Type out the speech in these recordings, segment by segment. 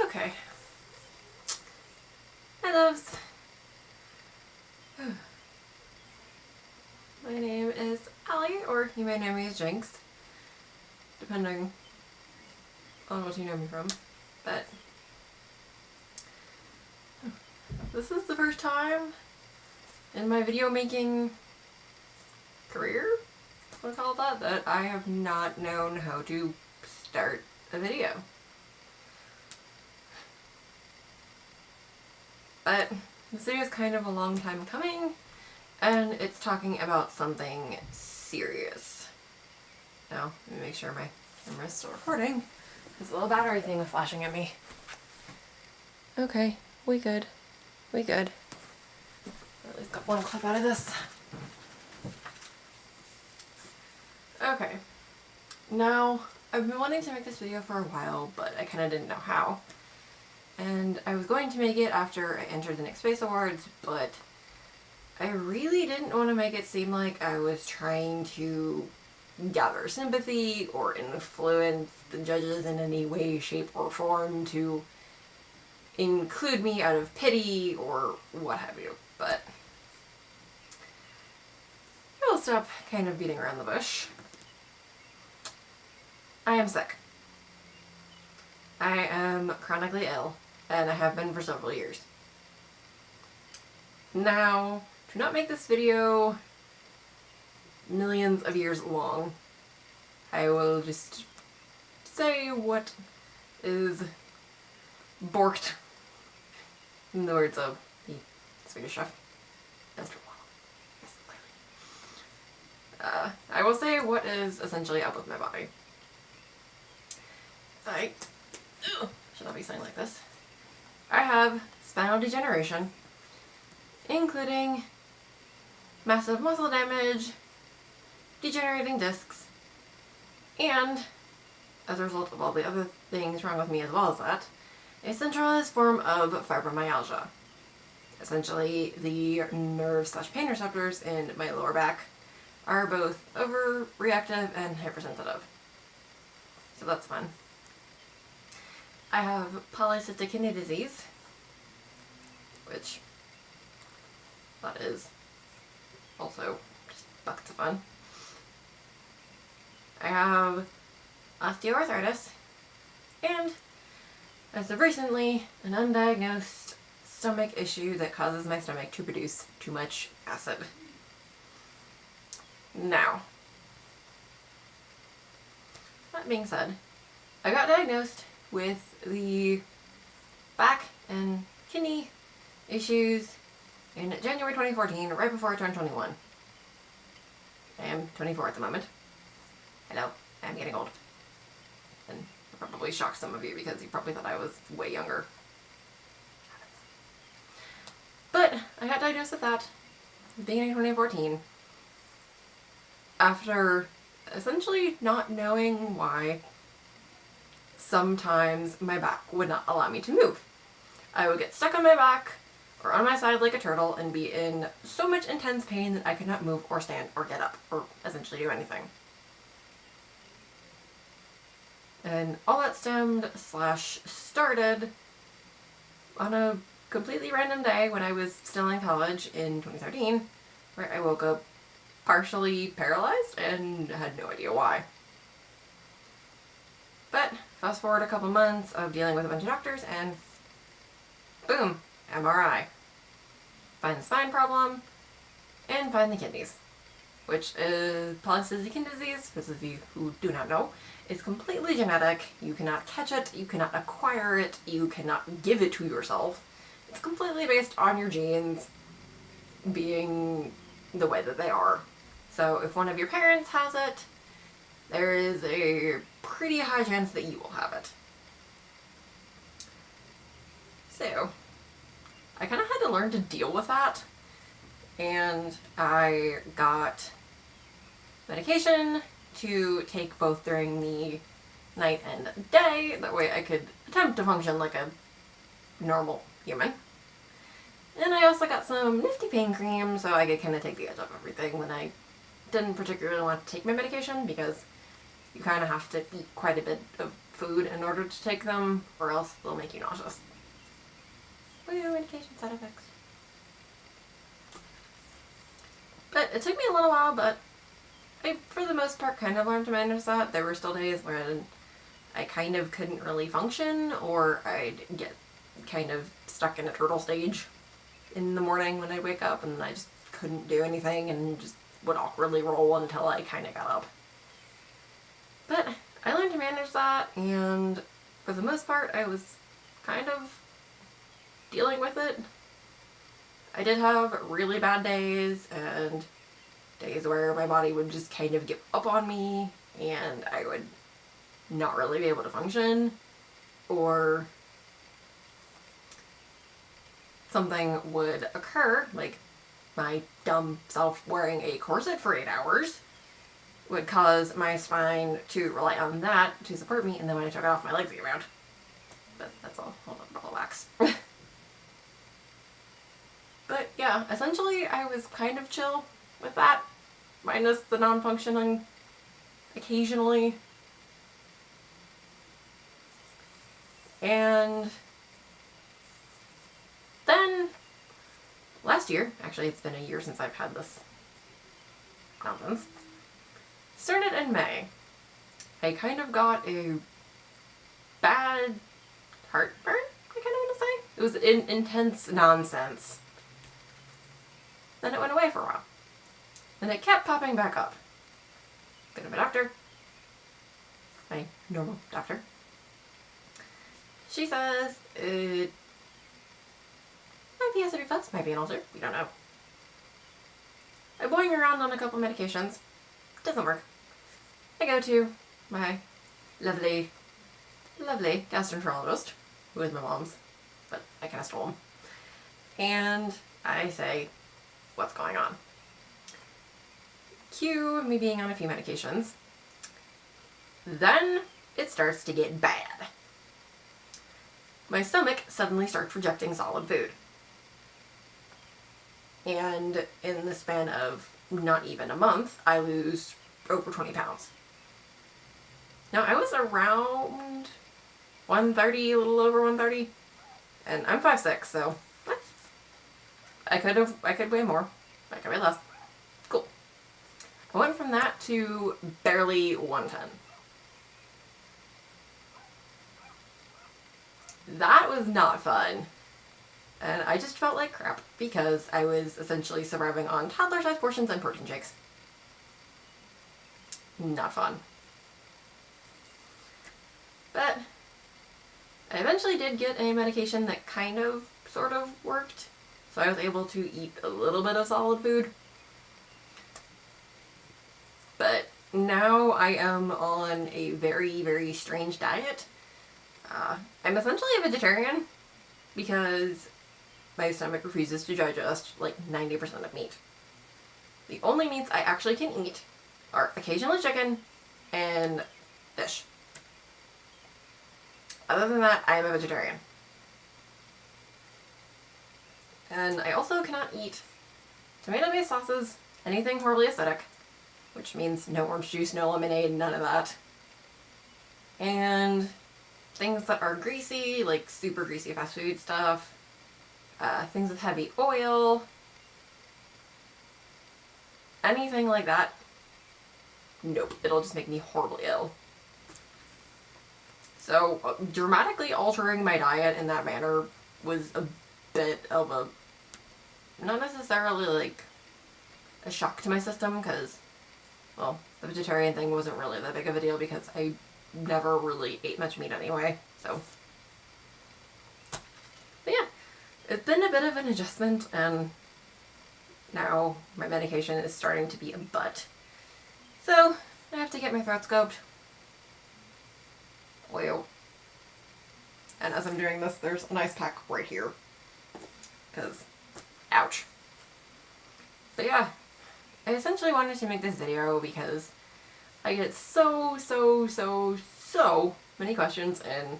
Okay. Hi loves. My name is Allie, or you may know me as Jinx, depending on what you know me from. But this is the first time in my video making career, what I call that I have not known how to start a video. But this video is kind of a long time coming, and it's talking about something serious. Now, let me make sure my camera is still recording. This little battery thing was flashing at me. Okay, we good. We good. At least got one clip out of this. Okay. Now, I've been wanting to make this video for a while, but I kind of didn't know how. And I was going to make it after I entered the Next Space Awards, but I really didn't want to make it seem like I was trying to gather sympathy or influence the judges in any way, shape, or form to include me out of pity or what have you. But I will stop kind of beating around the bush. I am sick. I am chronically ill, and I have been for several years. Now, to not make this video millions of years long, I will just say what is borked, in the words of the Swedish chef. Yes, clearly. I will say what is essentially up with my body. I should not be saying like this. I have spinal degeneration, including massive muscle damage, degenerating discs, and, as a result of all the other things wrong with me as well as that, a centralized form of fibromyalgia. Essentially, the nerve/pain receptors in my lower back are both overreactive and hypersensitive. So that's fun. I have polycystic kidney disease, which that is also just buckets of fun. I have osteoarthritis, and as of recently, an undiagnosed stomach issue that causes my stomach to produce too much acid. Now, that being said, I got diagnosed with the back and kidney issues in January 2014, right before I turned 21. I am 24 at the moment. I know, I'm getting old. And it probably shocked some of you because you probably thought I was way younger. But I got diagnosed with that at the beginning of 2014 after essentially not knowing why. Sometimes my back would not allow me to move. I would get stuck on my back or on my side like a turtle and be in so much intense pain that I could not move or stand or get up or essentially do anything. And all that started on a completely random day when I was still in college in 2013, where I woke up partially paralyzed and had no idea why. But fast forward a couple months of dealing with a bunch of doctors and boom, MRI. Find the spine problem and find the kidneys, which is polycystic kidney disease, for those of you who do not know, is completely genetic. You cannot catch it, you cannot acquire it, you cannot give it to yourself. It's completely based on your genes being the way that they are. So if one of your parents has it, there is a pretty high chance that you will have it. So, I kind of had to learn to deal with that, and I got medication to take both during the night and day, that way I could attempt to function like a normal human. And I also got some nifty pain cream so I could kind of take the edge off everything when I didn't particularly want to take my medication, because you kind of have to eat quite a bit of food in order to take them, or else they'll make you nauseous. Woo, medication side effects. But it took me a little while, but I, for the most part, kind of learned to manage that. There were still days when I kind of couldn't really function, or I'd get kind of stuck in a turtle stage in the morning when I'd wake up, and I just couldn't do anything and just would awkwardly roll until I kind of got up. But I learned to manage that, and for the most part, I was kind of dealing with it. I did have really bad days, and days where my body would just kind of give up on me, and I would not really be able to function, or something would occur, like my dumb self wearing a corset for 8 hours would cause my spine to rely on that to support me, and then when I took it off, my legs would get round. But that's all. Hold on, ball of wax. But yeah, essentially I was kind of chill with that, minus the non-functioning occasionally. And then last year, actually it's been a year since I've had this nonsense, started in May. I kind of got a bad heartburn, I kind of want to say. It was intense nonsense. Then it went away for a while. And it kept popping back up. Go to my doctor. My normal doctor. She says it might be acid reflux, might be an ulcer, we don't know. I'm going around on a couple medications. Doesn't work. I go to my lovely gastroenterologist, who is my mom's, but I kind of stole him. And I say, what's going on? Cue me being on a few medications. Then it starts to get bad. My stomach suddenly starts rejecting solid food. And in the span of not even a month, I lose over 20 pounds. Now, I was around 130, a little over 130, and I'm 5'6", so I could weigh more. I could weigh less. Cool. I went from that to barely 110. That was not fun. And I just felt like crap because I was essentially surviving on toddler-sized portions and protein shakes. Not fun. But I eventually did get a medication that kind of, sort of worked. So I was able to eat a little bit of solid food. But now I am on a very, very strange diet. I'm essentially a vegetarian because my stomach refuses to digest like 90% of meat. The only meats I actually can eat are occasionally chicken and fish. Other than that, I am a vegetarian. And I also cannot eat tomato-based sauces, anything horribly acidic, which means no orange juice, no lemonade, none of that. And things that are greasy, like super greasy fast food stuff, things with heavy oil, anything like that. Nope, it'll just make me horribly ill. So, dramatically altering my diet in that manner was a bit of a, not necessarily like a shock to my system, because, well, the vegetarian thing wasn't really that big of a deal because I never really ate much meat anyway, so. But yeah, it's been a bit of an adjustment, and now my medication is starting to be a butt. So, I have to get my throat scoped. Well, and as I'm doing this, there's an ice pack right here. Because, ouch. But yeah, I essentially wanted to make this video because I get so many questions in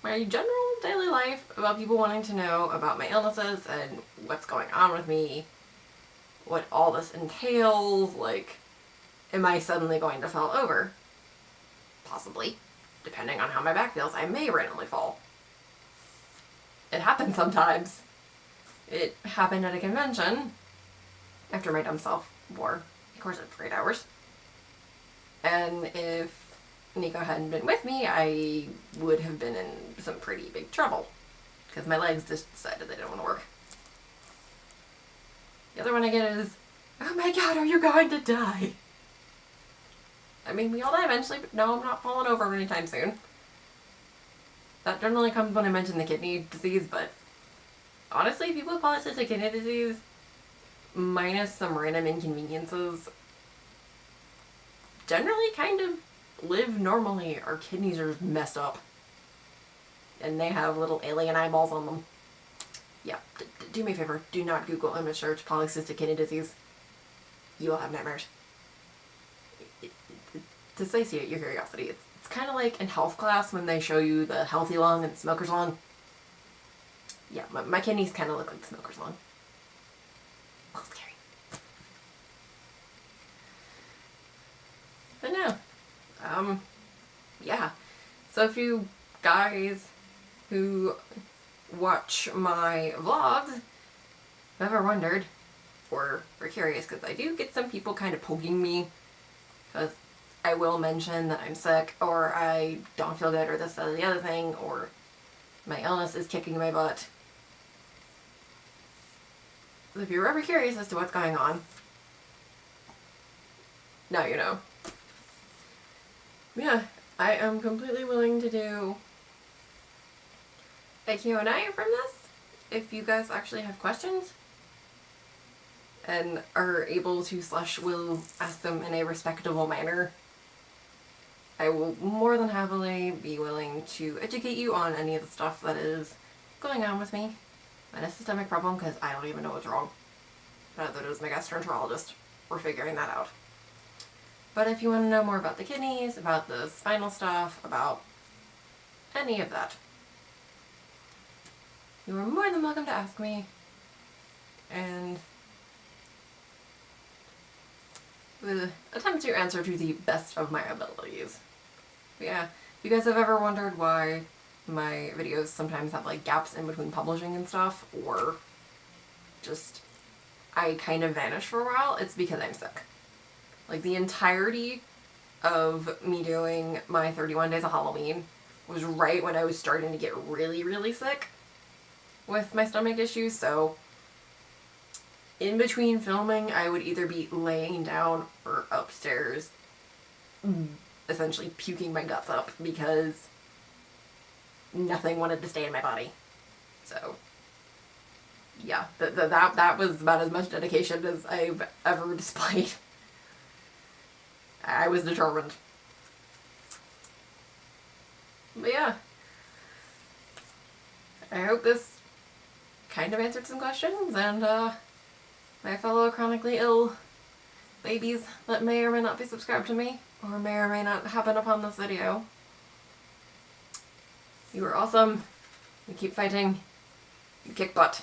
my general daily life about people wanting to know about my illnesses and what's going on with me, what all this entails, like, am I suddenly going to fall over? Possibly. depending on how my back feels, I may randomly fall. It happens sometimes. It happened at a convention after my dumb self wore a corset for 8 hours. And if Nico hadn't been with me, I would have been in some pretty big trouble. Because my legs just decided they didn't want to work. The other one I get is, oh my god, are you going to die? I mean, we all die eventually, but no, I'm not falling over anytime soon. That generally comes when I mention the kidney disease, but honestly, people with polycystic kidney disease, minus some random inconveniences, generally kind of live normally. Our kidneys are messed up. And they have little alien eyeballs on them. Yeah, do me a favor, do not Google image search polycystic kidney disease. You will have nightmares. To satiate your curiosity, it's kind of like in health class when they show you the healthy lung and the smoker's lung. Yeah, my kidneys kind of look like the smoker's lung. A little scary. But no. Yeah. So if you guys who watch my vlogs have ever wondered, or are curious, because I do get some people kind of poking me, because I will mention that I'm sick, or I don't feel good, or this, that, or the other thing, or my illness is kicking my butt. If you're ever curious as to what's going on, now you know. Yeah, I am completely willing to do a Q&A from this, if you guys actually have questions, and are able to / will ask them in a respectable manner. I will more than happily be willing to educate you on any of the stuff that is going on with me. And a systemic problem, because I don't even know what's wrong. But that is my gastroenterologist. We're figuring that out. But if you want to know more about the kidneys, about the spinal stuff, about any of that, you are more than welcome to ask me. And will attempt to answer to the best of my abilities. But yeah, if you guys have ever wondered why my videos sometimes have like gaps in between publishing and stuff, or just I kind of vanish for a while, it's because I'm sick. Like the entirety of me doing my 31 days of Halloween was right when I was starting to get really, really sick with my stomach issues, so in between filming, I would either be laying down or upstairs, essentially puking my guts up because nothing wanted to stay in my body. So, yeah, that was about as much dedication as I've ever displayed. I was determined. But yeah, I hope this kind of answered some questions, and my fellow chronically ill babies that may or may not be subscribed to me, or may or may not happen upon this video. You are awesome. You keep fighting. You kick butt.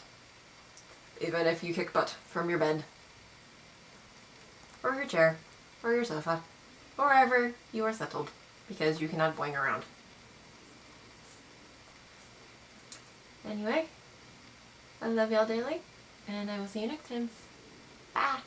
Even if you kick butt from your bed, or your chair, or your sofa, or wherever you are settled, because you cannot boing around. Anyway, I love y'all daily, and I will see you next time. Bye!